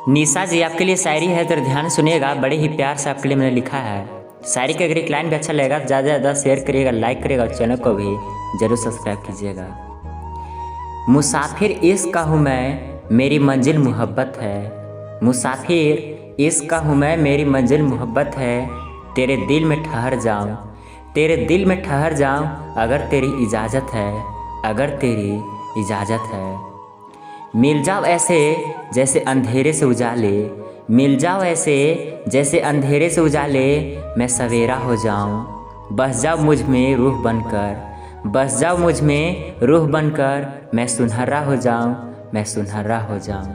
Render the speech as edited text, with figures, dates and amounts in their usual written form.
निशा जी आपके लिए शायरी है तो ध्यान सुनिएगा, बड़े ही प्यार से आपके लिए मैंने लिखा है। शायरी का अगर एक लाइन भी अच्छा लगेगा तो ज़्यादा से ज़्यादा शेयर करिएगा, लाइक करिएगा और चैनल को भी ज़रूर सब्सक्राइब कीजिएगा। मुसाफिर इश्क का हूँ मैं, मेरी मंजिल मोहब्बत है। मुसाफिर इश्क का हूँ मैं, मेरी मंजिल मोहब्बत है। तेरे दिल में ठहर जाऊँ, तेरे दिल में ठहर जाऊँ, अगर तेरी इजाज़त है, अगर तेरी इजाज़त है। मिल जाओ ऐसे जैसे अंधेरे से उजाले, मिल जाओ ऐसे जैसे अंधेरे से उजाले, मैं सवेरा हो जाऊं। बस जाओ मुझ में रूह बनकर, बस जाओ मुझ में रूह बनकर, मैं सुनहरा हो जाऊं, मैं सुनहरा हो जाऊं।